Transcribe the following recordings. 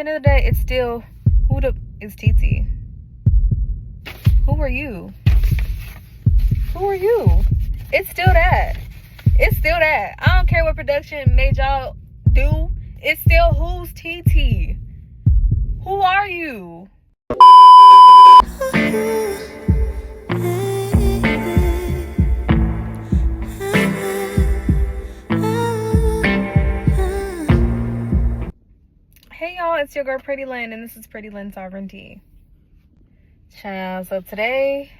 At the end of the day, it's still, who the is TT? Who are you? Who are you? It's still that. It's still that. I don't care what production made y'all do. It's still who's TT? Who are you? Hey y'all, it's your girl Pretty Lynn, and this is Pretty Lynn Sovereignty. Child, so today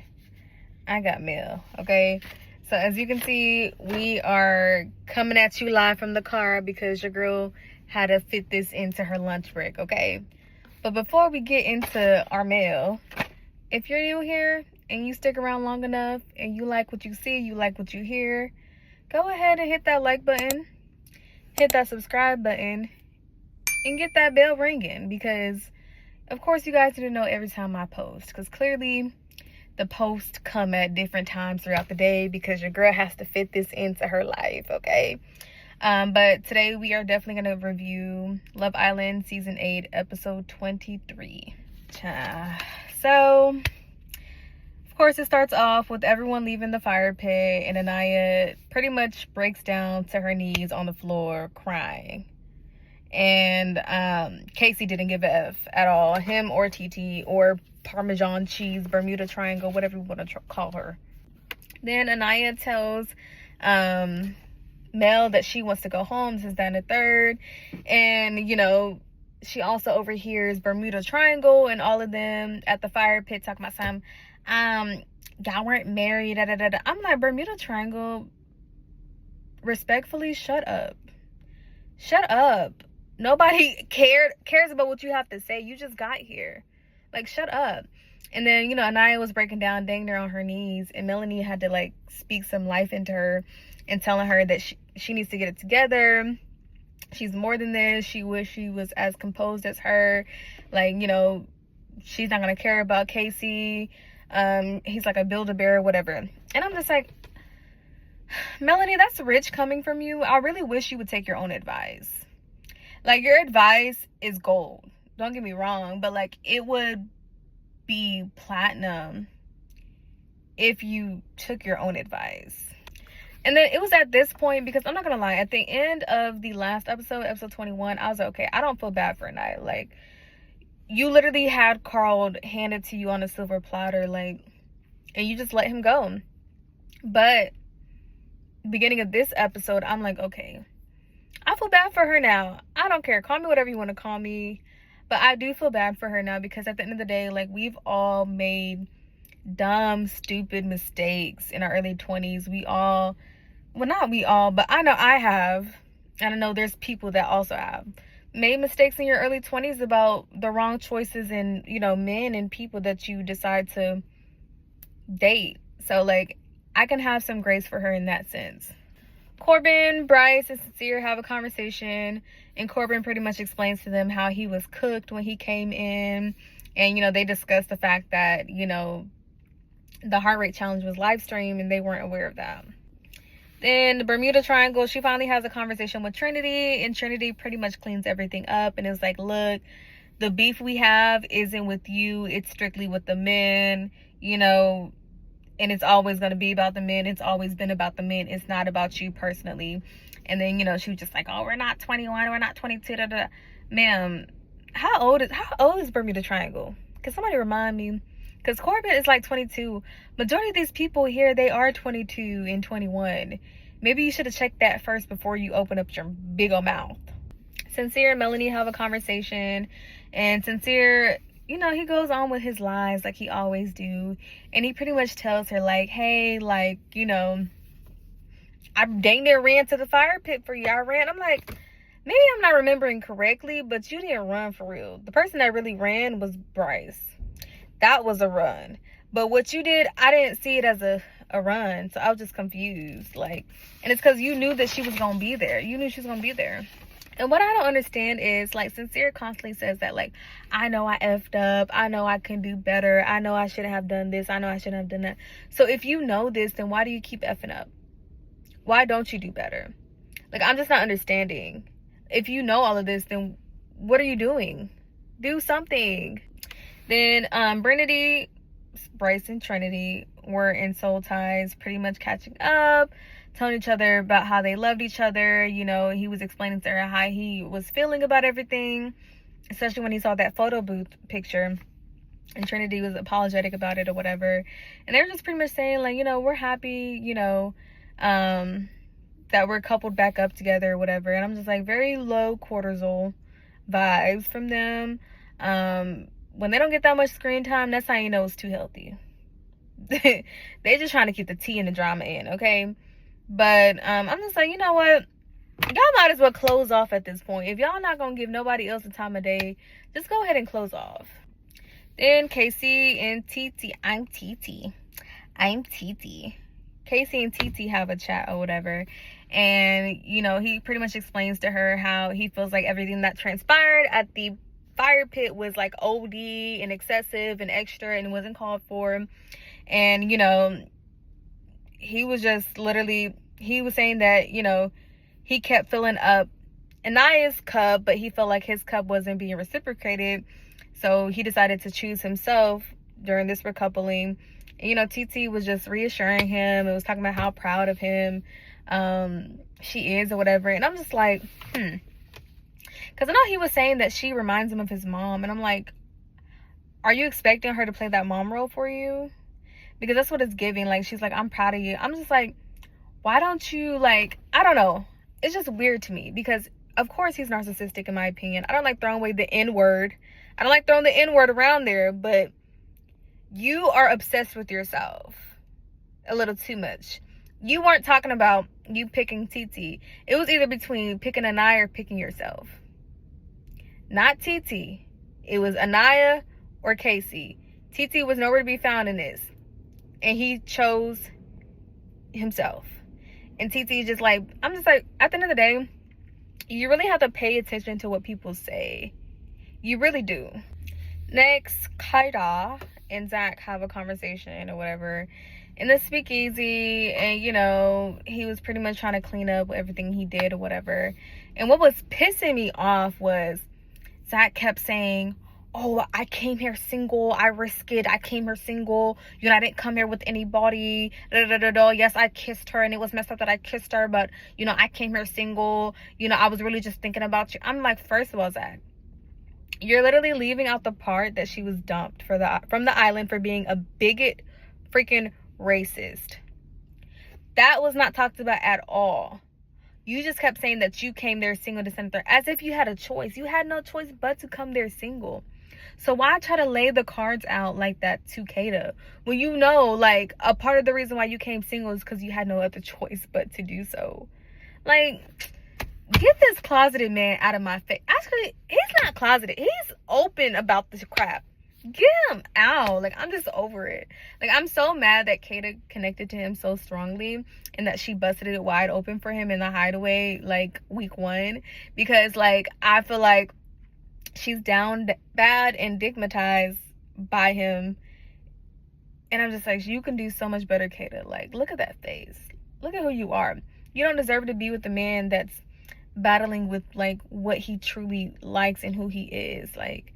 I got mail, okay? So as you can see, we are coming at you live from the car because your girl had to fit this into her lunch break, okay? But before we get into our mail, if you're new here and you stick around long enough and you like what you see, you like what you hear, go ahead and hit that like button, hit that subscribe button, and get that bell ringing, because of course you guys need to know every time I post, because clearly the posts come at different times throughout the day because your girl has to fit this into her life, okay? But today we are definitely going to review Love Island Season 8, Episode 23. So, of course, it starts off with everyone leaving the fire pit, and Anaya pretty much breaks down to her knees on the floor crying. And Casey didn't give a F at all, him or TT or Parmesan cheese, Bermuda Triangle, whatever you want to call her. Then Anaya tells Mel that she wants to go home. This is down the third. And, you know, she also overhears Bermuda Triangle and all of them at the fire pit talking about some, y'all weren't married, da da da da. I'm like, Bermuda Triangle, respectfully, shut up. Shut up. Nobody cares about what you have to say. You just got here. Like, shut up. And then, you know, Anaya was breaking down, dang near on her knees, and Melanie had to, like, speak some life into her and telling her that she needs to get it together. She's more than this. She wish she was as composed as her. Like, you know, she's not going to care about Casey. He's like a Build-A-Bear, whatever. And I'm just like, Melanie, that's rich coming from you. I really wish you would take your own advice. Like, your advice is gold. Don't get me wrong, but, like, it would be platinum if you took your own advice. And then it was at this point, because I'm not gonna lie, at the end of the last episode, episode 21, I was like, okay, I don't feel bad for Anaya. Like, you literally had Carl handed to you on a silver platter, like, and you just let him go. But beginning of this episode, I'm like, okay, I feel bad for her now. I don't care. Call me whatever you want to call me. But I do feel bad for her now, because at the end of the day, like, we've all made dumb, stupid mistakes in our early 20s. We all, well, not we all, but I know I have. And I know there's people that also have made mistakes in your early 20s about the wrong choices in, you know, men and people that you decide to date. So, like, I can have some grace for her in that sense. Corbin, Bryce, and Sincere have a conversation, and Corbin pretty much explains to them how he was cooked when he came in, and, you know, they discuss the fact that, you know, the heart rate challenge was live streamed and they weren't aware of that. Then the Bermuda Triangle, she finally has a conversation with Trinity, and Trinity pretty much cleans everything up and is like, look, the beef we have isn't with you, it's strictly with the men, you know, and it's always going to be about the men. It's always been about the men. It's not about you personally. And then, you know, she was just like, oh, we're not 21. We're not 22. Da, da, da. Ma'am, how old is Bermuda Triangle? Can somebody remind me? Because Corbin is like 22. Majority of these people here, they are 22 and 21. Maybe you should have checked that first before you open up your big old mouth. Sincere and Melanie have a conversation. And Sincere, you know, he goes on with his lies like he always do, and he pretty much tells her, like, hey, like, you know, I dang near ran to the fire pit for you. I ran. I'm like, maybe I'm not remembering correctly, but you didn't run for real. The person that really ran was Bryce. That was a run. But what you did, I didn't see it as a run, so I was just confused. Like, and it's because you knew that she was gonna be there. You knew she was gonna be there. And what I don't understand is, like, Sincere constantly says that, like, I know I effed up. I know I can do better. I know I shouldn't have done this. I know I shouldn't have done that. So if you know this, then why do you keep effing up? Why don't you do better? Like, I'm just not understanding. If you know all of this, then what are you doing? Do something. Then Bryce and Trinity were in soul ties, pretty much catching up, telling each other about how they loved each other. You know, he was explaining to her how he was feeling about everything, especially when he saw that photo booth picture. And Trinity was apologetic about it or whatever. And they were just pretty much saying, like, you know, we're happy, you know, that we're coupled back up together or whatever. And I'm just like, very low cortisol vibes from them. When they don't get that much screen time, that's how you know it's too healthy. They just trying to keep the tea and the drama in, okay? But I'm just like, you know what? Y'all might as well close off at this point. If y'all not gonna give nobody else the time of day, just go ahead and close off. Then Casey and TT, I'm TT. Casey and TT have a chat or whatever. And, you know, he pretty much explains to her how he feels like everything that transpired at the fire pit was like OD and excessive and extra and wasn't called for. And, you know, he was just literally, he was saying that, you know, he kept filling up Anaya's cup, but he felt like his cup wasn't being reciprocated. So he decided to choose himself during this recoupling. And, you know, TT was just reassuring him. It was talking about how proud of him she is or whatever. And I'm just like, because I know he was saying that she reminds him of his mom. And I'm like, are you expecting her to play that mom role for you? Because that's what it's giving. Like, she's like, I'm proud of you. I'm just like, why don't you, like, I don't know. It's just weird to me because, of course, he's narcissistic in my opinion. I don't like throwing away the N-word. I don't like throwing the N-word around there, but you are obsessed with yourself a little too much. You weren't talking about you picking TT. It was either between picking Anaya or picking yourself. Not TT. It was Anaya or Casey. TT was nowhere to be found in this. And he chose himself. And TT just like, I'm just like, at the end of the day, you really have to pay attention to what people say. You really do. Next, Kaida and Zach have a conversation or whatever in the speakeasy. And, you know, he was pretty much trying to clean up everything he did or whatever. And what was pissing me off was Zach kept saying, oh, I came here single. I risked it. I came here single. You know, I didn't come here with anybody. Yes, I kissed her and it was messed up that I kissed her. But, you know, I came here single. You know, I was really just thinking about you. I'm like, first of all, Zach, you're literally leaving out the part that she was dumped from the island for being a bigot, freaking racist. That was not talked about at all. You just kept saying that you came there single to center, as if you had a choice. You had no choice but to come there single. So why try to lay the cards out like that to Kaida when you know, like, a part of the reason why you came single is because you had no other choice but to do so? Like, get this closeted man out of my face. Actually, he's not closeted. He's open about this crap. Get him out. Like, I'm just over it. Like, I'm so mad that Kaida connected to him so strongly and that she busted it wide open for him in the hideaway, like, week 1. Because, like, I feel like she's down bad and stigmatized by him. And I'm just like, you can do so much better, Kaida. Like, look at that face. Look at who you are. You don't deserve to be with a man that's battling with, like, what he truly likes and who he is. Like,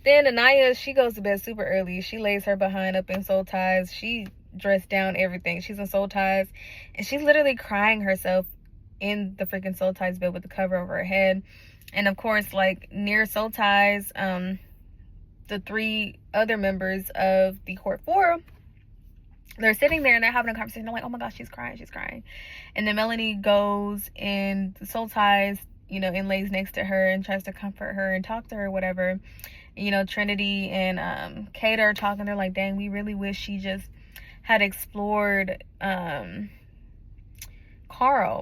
then Anaya, she goes to bed super early. She lays her behind up in soul ties. She dressed down everything. She's in soul ties. And she's literally crying herself in the freaking soul ties bed with the cover over her head. And of course, like, near soul ties, the 3 other members of the court 4, they're sitting there and they're having a conversation. They're like, oh my gosh, she's crying. And then Melanie goes and the soul ties, you know, and lays next to her and tries to comfort her and talk to her, whatever. And, you know, Trinity and Kaida are talking. They're like, dang, we really wish she just had explored Carl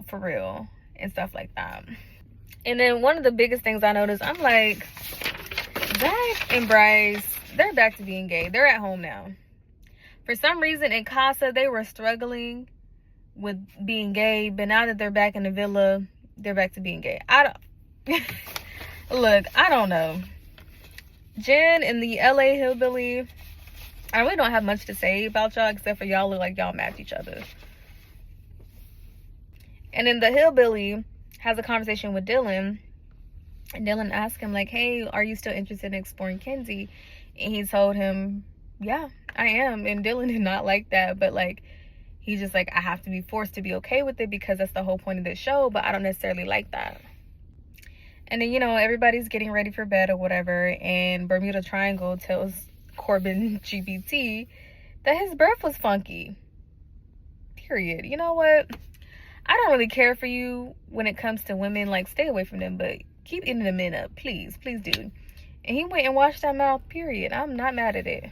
for real and stuff like that. And then one of the biggest things I noticed, I'm like, Zach and Bryce, they're back to being gay. They're at home now. For some reason in Casa, they were struggling with being gay, but now that they're back in the villa, they're back to being gay. Look, I don't know. Jen and the LA hillbilly, I really don't have much to say about y'all except for y'all look like y'all match each other. And then the hillbilly has a conversation with Dylan, And Dylan asked him, like, hey, are you still interested in exploring Kenzie? And he told him, yeah, I am. And Dylan did not like that, but like, he's just like, I have to be forced to be okay with it because that's the whole point of this show, but I don't necessarily like that. And then, you know, everybody's getting ready for bed or whatever, and Bermuda Triangle tells Corbin GPT that his breath was funky. Period. You know what? I don't really care for you when it comes to women. Like, stay away from them, but keep eating the men up. Please. Please do. And he went and washed that mouth, period. I'm not mad at it.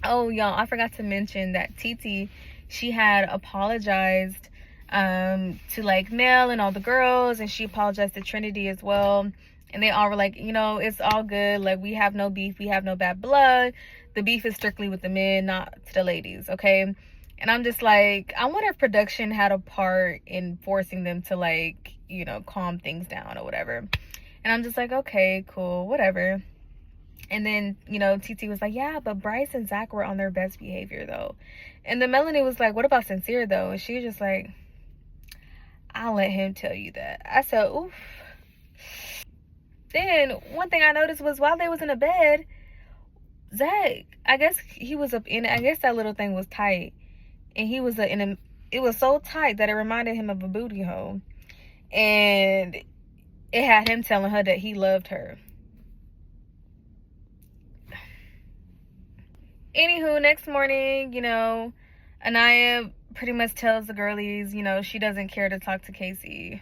Oh, y'all, I forgot to mention that Titi, she had apologized to like Mel and all the girls, and she apologized to Trinity as well. And they all were like, you know, it's all good. Like, we have no beef. We have no bad blood. The beef is strictly with the men, not to the ladies, okay? And I'm just like, I wonder if production had a part in forcing them to, like, you know, calm things down or whatever. And I'm just like, okay, cool, whatever. And then, you know, TT was like, yeah, but Bryce and Zach were on their best behavior, though. And then Melanie was like, what about Sincere, though? And she was just like, I'll let him tell you that. I said, oof. Then one thing I noticed was while they was in the bed, Zach, I guess he was up in it. I guess that little thing was tight. And he was it was so tight that it reminded him of a booty hole. And it had him telling her that he loved her. Anywho, next morning, you know, Anaya pretty much tells the girlies, you know, she doesn't care to talk to Casey.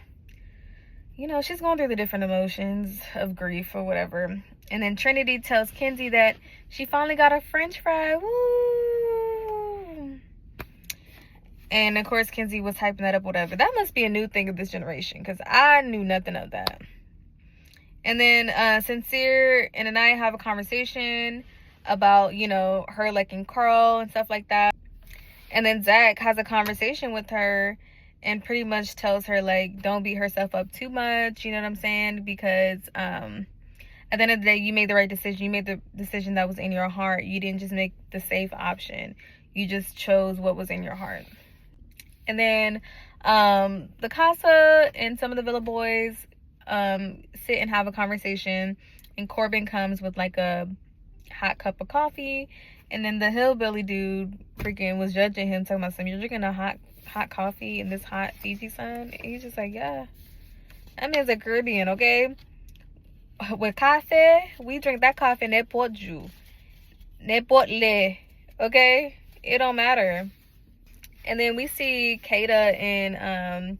You know, she's going through the different emotions of grief or whatever. And then Trinity tells Kenzie that she finally got a french fry. Woo! And of course, Kenzie was hyping that up, whatever. That must be a new thing of this generation, because I knew nothing of that. And then Sincere and Anaya have a conversation about, you know, her liking Carl and stuff like that. And then Zach has a conversation with her and pretty much tells her, like, don't beat herself up too much, you know what I'm saying? Because at the end of the day, you made the right decision. You made the decision that was in your heart. You didn't just make the safe option. You just chose what was in your heart. And then the Casa and some of the Villa boys sit and have a conversation, and Corbin comes with like a hot cup of coffee, and then the hillbilly dude freaking was judging him, talking about, you're drinking a hot coffee in this hot Fiji sun? And he's just like, yeah, that man's a Caribbean, okay? With coffee, we drink that coffee n'importe où, n'importe le, okay? It don't matter. And then we see Kata and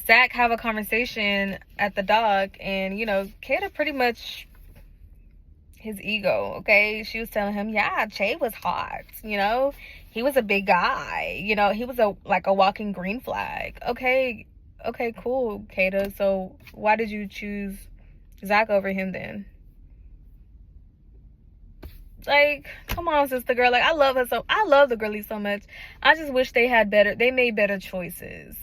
Zach have a conversation at the dock, and, you know, Kata pretty much, his ego, okay? She was telling him, yeah, Che was hot, you know? He was a big guy, you know? He was like a walking green flag. Okay, cool, Kata. So why did you choose Zach over him then? Like, come on, sister girl. Like, I love her I love the girlies so much. I just wish they made better choices.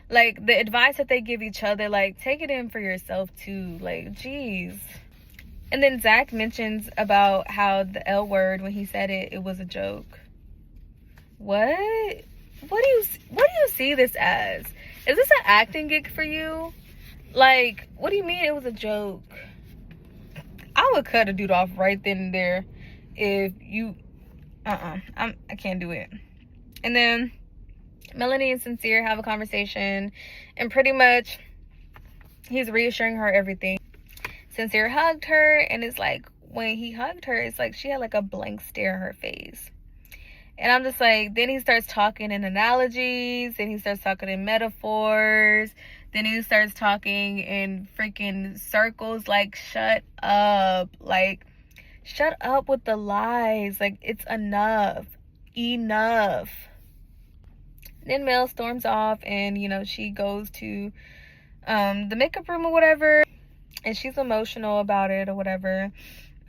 Like, the advice that they give each other, like, take it in for yourself too. Like, geez. And then Zach mentions about how the L word, when he said it, it was a joke. What? What do you see this as? Is this an acting gig for you? Like, what do you mean it was a joke? I would cut a dude off right then and there if you... I can't do it. And then Melanie and Sincere have a conversation, and pretty much he's reassuring her everything. Sincere hugged her, and it's like, when he hugged her, it's like she had like a blank stare in her face. And I'm just like, then he starts talking in analogies, then he starts talking in metaphors, then he starts talking in freaking circles. Like, shut up. Like, shut up with the lies. Like, it's enough. Enough. Then Mel storms off, and, you know, she goes to the makeup room or whatever, and she's emotional about it or whatever.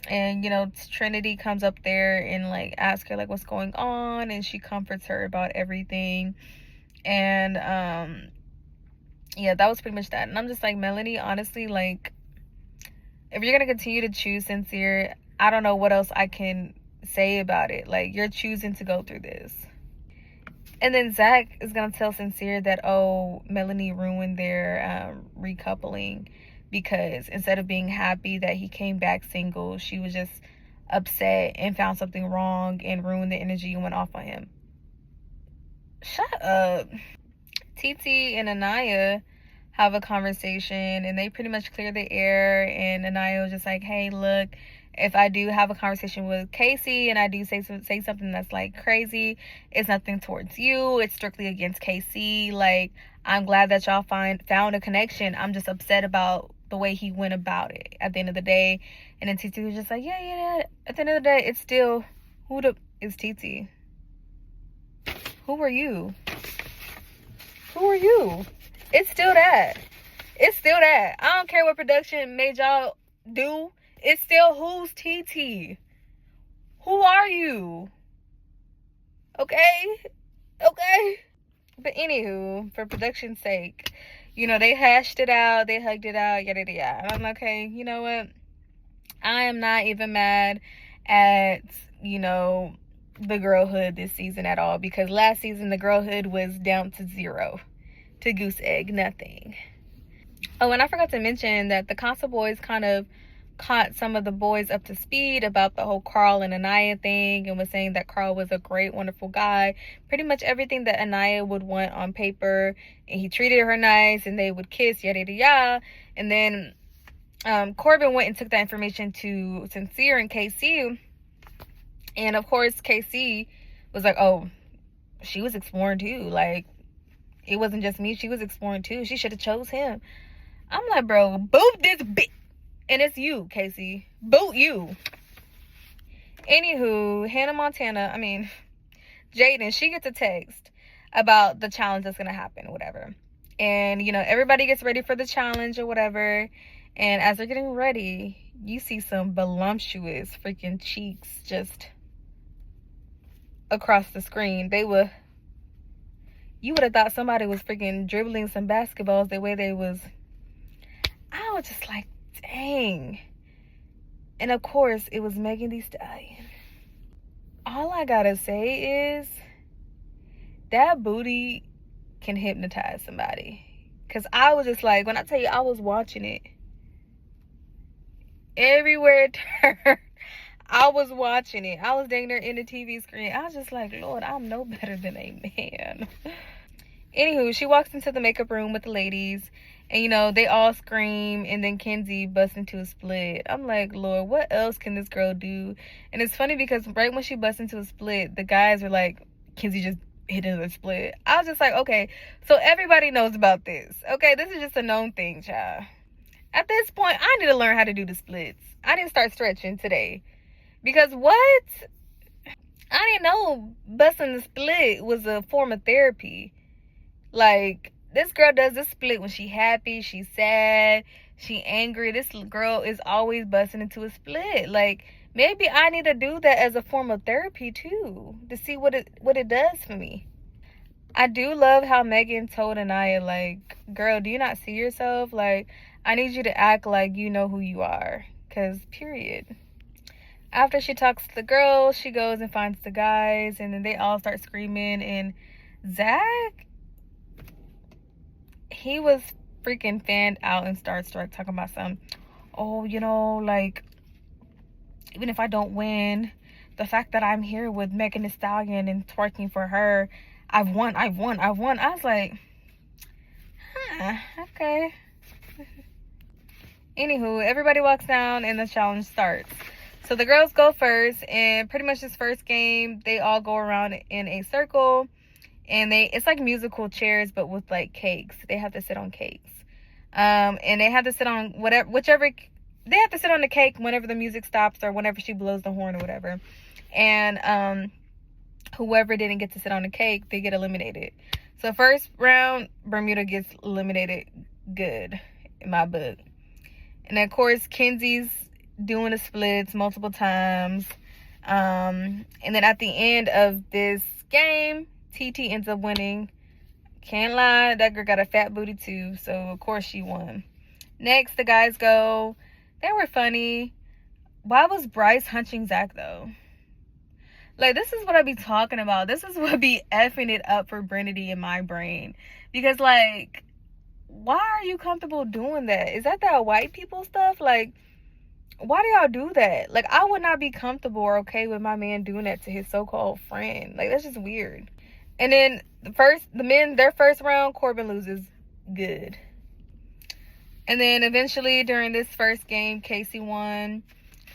And, you know, Trinity comes up there and, like, asks her, like, what's going on, and she comforts her about everything. And yeah, that was pretty much that. And I'm just like, Melanie, honestly, like, if you're gonna continue to choose Sincere, I don't know what else I can say about it. Like, you're choosing to go through this. And then Zach is gonna tell Sincere that, oh, Melanie ruined their recoupling because instead of being happy that he came back single, she was just upset and found something wrong and ruined the energy and went off on him. Shut up. TT and Anaya have a conversation, and they pretty much clear the air, and Anaya was just like, hey, look, if I do have a conversation with Casey and I do say something that's like crazy, it's nothing towards you, it's strictly against Casey. Like, I'm glad that y'all found a connection. I'm just upset about the way he went about it at the end of the day. And then TT was just like, yeah, at the end of the day, it's still, who the is TT? Who are you? Who are you? It's still that. It's still that. I don't care what production made y'all do. It's still, who's TT? Who are you? Okay? But anywho, for production's sake, you know, they hashed it out, they hugged it out, yada yada yada. And I'm like, okay, you know what? I am not even mad at, you know, the girlhood this season at all, because last season the girlhood was down to 0, to goose egg, nothing. Oh, and I forgot to mention that the Casa boys kind of caught some of the boys up to speed about the whole Carl and Anaya thing, and was saying that Carl was a great, wonderful guy, pretty much everything that Anaya would want on paper, and he treated her nice, and they would kiss, yada yada yada. And then Corbin went and took that information to Sincere and KC, and of course KC was like, oh, she was exploring too, like, it wasn't just me, she was exploring too, she should have chose him. I'm like, bro, boot this bitch. And it's you, Casey. Boot you. Anywho, Jaden, she gets a text about the challenge that's going to happen or whatever. And, you know, everybody gets ready for the challenge or whatever. And as they're getting ready, you see some voluptuous freaking cheeks just across the screen. You would have thought somebody was freaking dribbling some basketballs the way they was. I was just like, dang. And of course, it was Megan Thee Stallion. All I gotta say is that booty can hypnotize somebody. Because I was just like, when I tell you, I was watching it. Everywhere it turned, I was watching it. I was dang there in the TV screen. I was just like, Lord, I'm no better than a man. Anywho, she walks into the makeup room with the ladies. And, you know, they all scream, and then Kenzie busts into a split. I'm like, Lord, what else can this girl do? And it's funny because right when she busts into a split, the guys are like, Kenzie just hit into a split. I was just like, okay, so everybody knows about this. Okay, this is just a known thing, child. At this point, I need to learn how to do the splits. I didn't start stretching today. Because what? I didn't know busting the split was a form of therapy. Like, this girl does this split when she happy, she's sad, she angry. This girl is always busting into a split. Like, maybe I need to do that as a form of therapy too, to see what it does for me. I do love how Megan told Anaya, like, girl, do you not see yourself? Like, I need you to act like you know who you are. Because, period. After she talks to the girls, she goes and finds the guys, and then they all start screaming. And Zach, he was freaking fanned out and starts talking about some, oh, you know, like, even if I don't win, the fact that I'm here with Megan Thee Stallion and twerking for her, I've won. I was like, okay. Anywho, everybody walks down and the challenge starts. So the girls go first, and pretty much this first game, they all go around in a circle. And it's like musical chairs, but with like cakes. They have to sit on cakes. And they have to sit on they have to sit on the cake whenever the music stops or whenever she blows the horn or whatever. And whoever didn't get to sit on the cake, they get eliminated. So first round, Bermuda gets eliminated good in my book. And then, of course, Kenzie's doing the splits multiple times. And then at the end of this game, TT ends up winning. Can't lie, that girl got a fat booty too, so of course she won. Next, the guys go. They were funny. Why was Bryce hunching Zach though? Like, this is what I be talking about. This is what be effing it up for Brennity in my brain. Because, like, why are you comfortable doing that? Is that white people stuff? Like, why do y'all do that? Like, I would not be comfortable or okay with my man doing that to his so-called friend. Like, that's just weird. And then their first round, Corbin loses. Good. And then eventually during this first game, Casey won.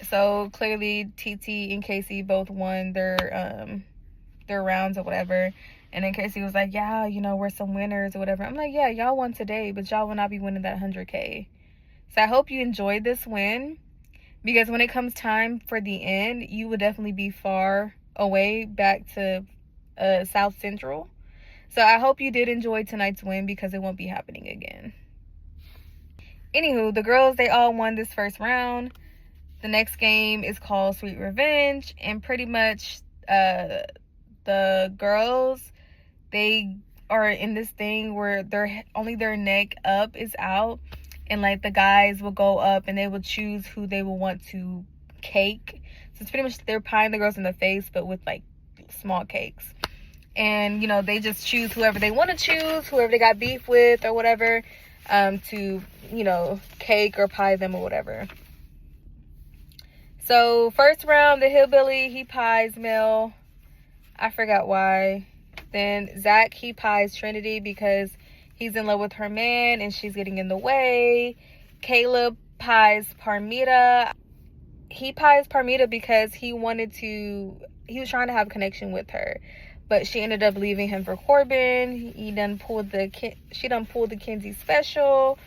So clearly TT and Casey both won their rounds or whatever. And then Casey was like, yeah, you know, we're some winners or whatever. I'm like, yeah, y'all won today, but y'all will not be winning that 100K. So I hope you enjoyed this win, because when it comes time for the end, you will definitely be far away back to South Central. So I hope you did enjoy tonight's win, because it won't be happening again. Anywho, the girls, they all won this first round. The next game is called Sweet Revenge, and pretty much the girls, they are in this thing where their neck up is out, and like the guys will go up and they will choose who they will want to cake. So it's pretty much they're pieing the girls in the face, but with like small cakes. And you know, they just choose whoever they want to choose, whoever they got beef with or whatever, to, you know, cake or pie them or whatever. So first round, the hillbilly, he pies Mel. I forgot why. Then Zach, he pies Trinity because he's in love with her man and she's getting in the way. Caleb pies Parmita. He pies Parmita because he was trying to have a connection with her, but she ended up leaving him for Corbin. She done pulled the Kenzie special.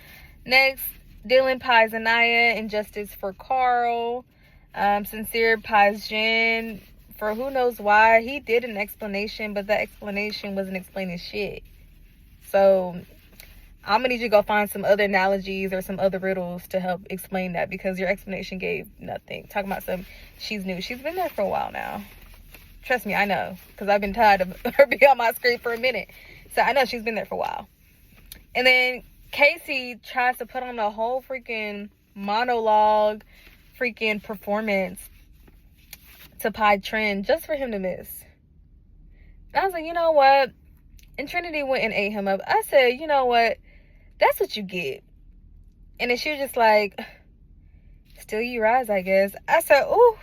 Next, Dylan pies Anaya and Justice for Carl. Sincere pies Jen for who knows why. He did an explanation, but that explanation wasn't explaining shit. So I'm gonna need you to go find some other analogies or some other riddles to help explain that, because your explanation gave nothing. Talking about she's new. She's been there for a while now. Trust me, I know, because I've been tired of her being on my screen for a minute. So I know she's been there for a while. And then Casey tries to put on a whole freaking monologue, freaking performance to pie Trin just for him to miss. And I was like, you know what? And Trinity went and ate him up. I said, you know what? That's what you get. And then she was just like, still you rise, I guess. I said, ooh.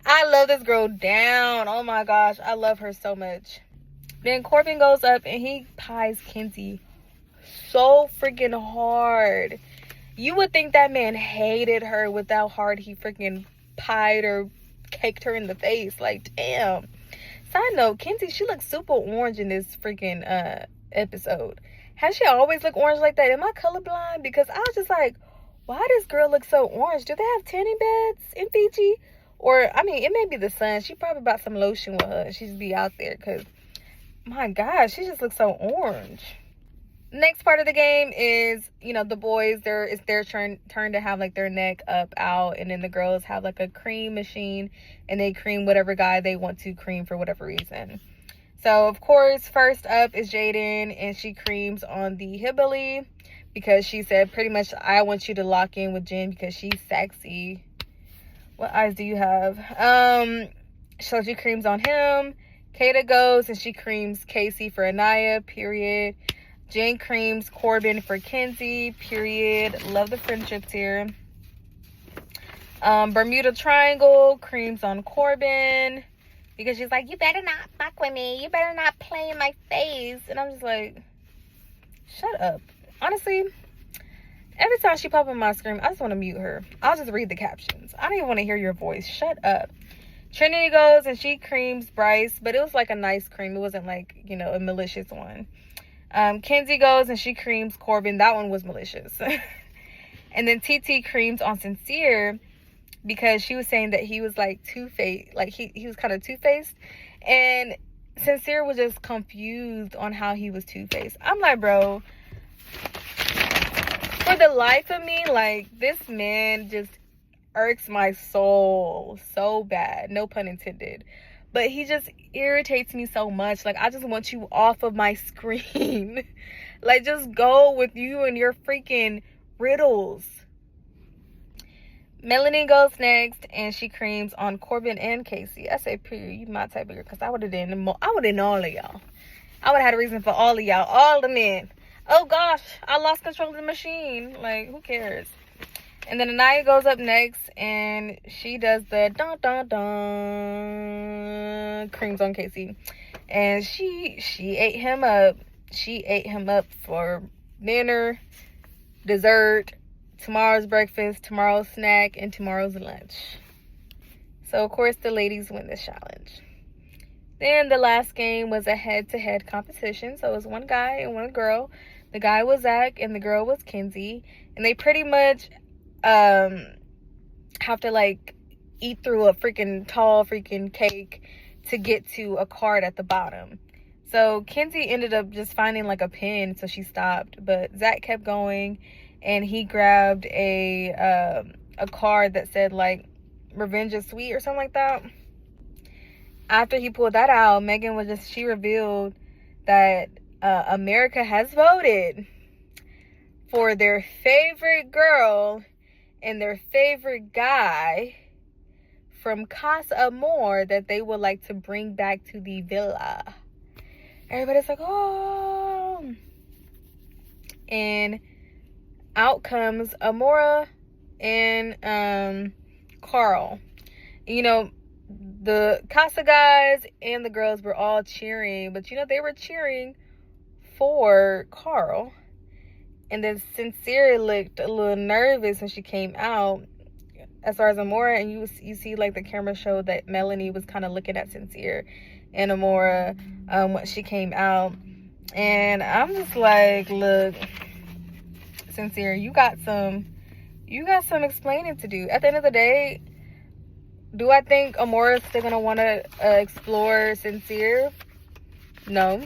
I love this girl down. Oh my gosh, I love her so much. Then Corbin goes up and he pies Kenzie so freaking hard. You would think that man hated her with how hard he freaking pied or caked her in the face. Like, damn. Side note, Kenzie, she looks super orange in this freaking episode. Has she always looked orange like that? Am I colorblind? Because I was just like, why does girl look so orange? Do they have tanning beds in Fiji? Or, I mean, it may be the sun. She probably bought some lotion with her. She just be out there because, my gosh, she just looks so orange. Next part of the game is, you know, the boys, it's their turn to have like their neck up out, and then the girls have like a cream machine and they cream whatever guy they want to cream for whatever reason. So of course, first up is Jaden, and she creams on the hillbilly because she said pretty much, I want you to lock in with Jen because she's sexy. What eyes do you have? So she creams on him. Kata goes and she creams Casey for Anaya, period. Jen creams Corbin for Kenzie, period. Love the friendships here. Bermuda Triangle creams on Corbin because she's like, you better not fuck with me. You better not play in my face. And I'm just like, shut up. Honestly, every time she pop on my screen, I just want to mute her. I'll just read the captions. I don't even want to hear your voice. Shut up. Trinity goes and she creams Bryce, but it was like a nice cream. It wasn't like, you know, a malicious one. Kenzie goes and she creams Corbin. That one was malicious. And then TT creams on Sincere because she was saying that he was like two-faced. Like he was kind of two-faced. And Sincere was just confused on how he was two-faced. I'm like, bro, for the life of me, like, this man just irks my soul so bad. No pun intended. But he just irritates me so much. Like, I just want you off of my screen. Like, just go with you and your freaking riddles. Melanie goes next, and she creams on Corbin and Casey. I say, period, you my type of girl, because I would have done all of y'all. I would have had a reason for all of y'all, all the men. Oh gosh, I lost control of the machine. Like, who cares? And then Anaya goes up next, and she does the dun dun dun creams on Casey, and she ate him up. She ate him up for dinner, dessert, tomorrow's breakfast, tomorrow's snack, and tomorrow's lunch. So of course the ladies win this challenge. Then the last game was a head-to-head competition. So it was one guy and one girl. The guy was Zach and the girl was Kenzie, and they pretty much have to like eat through a freaking tall freaking cake to get to a card at the bottom. So Kenzie ended up just finding like a pin, so she stopped, but Zach kept going, and he grabbed a card that said like revenge is sweet or something like that. After he pulled that out, Megan she revealed that America has voted for their favorite girl and their favorite guy from Casa Amor that they would like to bring back to the villa. Everybody's like, oh. And out comes Amora and Carl. You know, the Casa guys and the girls were all cheering, but you know, they were cheering for Carl. And then Sincere looked a little nervous when she came out, as far as Amora, and you see like the camera showed that Melanie was kind of looking at Sincere and Amora when she came out. And I'm just like, look, Sincere, you got some explaining to do. At the end of the day, do I think Amora's still gonna want to explore Sincere? No.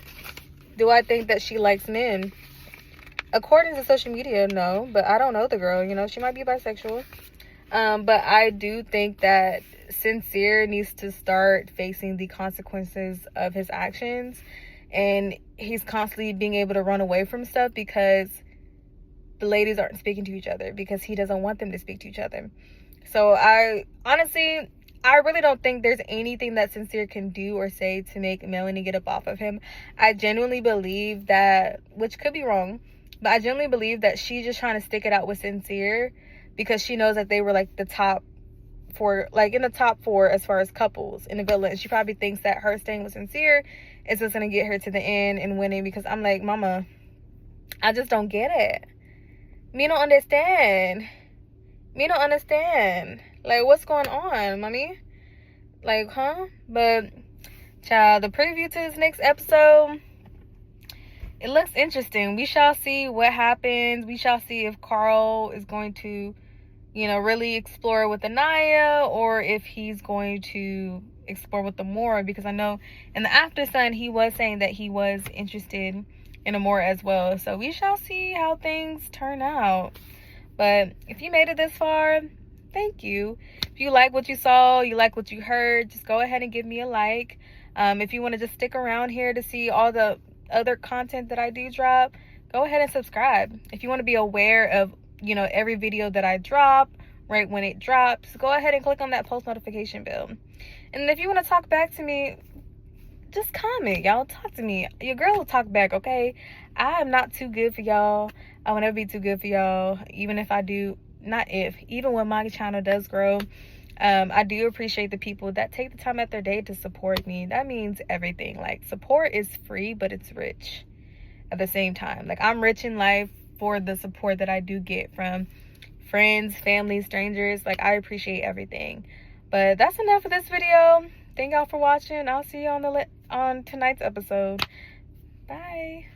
Do I think that she likes men? According to social media, no. But I don't know the girl. You know, she might be bisexual. But I do think that Sincere needs to start facing the consequences of his actions. And he's constantly being able to run away from stuff because the ladies aren't speaking to each other, because he doesn't want them to speak to each other. So I really don't think there's anything that Sincere can do or say to make Melanie get up off of him. I genuinely believe that, which could be wrong, but I genuinely believe that she's just trying to stick it out with Sincere because she knows that they were like the top four, like in the top four as far as couples in the villa. And she probably thinks that her staying with Sincere is just going to get her to the end and winning, because I'm like, mama, I just don't get it. Me don't understand. Like, what's going on, mommy? Like, huh? But, child, the preview to this next episode, it looks interesting. We shall see what happens. We shall see if Carl is going to, you know, really explore with Anaya, or if he's going to explore with Amora, because I know in the After Sun, he was saying that he was interested in Amora as well. So we shall see how things turn out. But if you made it this far, thank you. If you like what you saw, you like what you heard, just go ahead and give me a like. If you want to just stick around here to see all the other content that I do drop, go ahead and subscribe. If you want to be aware of, you know, every video that I drop right when it drops, go ahead and click on that post notification bell. And if you want to talk back to me, just comment, y'all. Talk to me. Your girl will talk back, okay? I am not too good for y'all. I will never be too good for y'all, even if I do, even when my channel does grow. I do appreciate the people that take the time out their day to support me. That means everything. Like, support is free, but it's rich at the same time. Like, I'm rich in life for the support that I do get from friends, family, strangers. Like, I appreciate everything. But that's enough for this video. Thank y'all for watching. I'll see you on tonight's episode. Bye.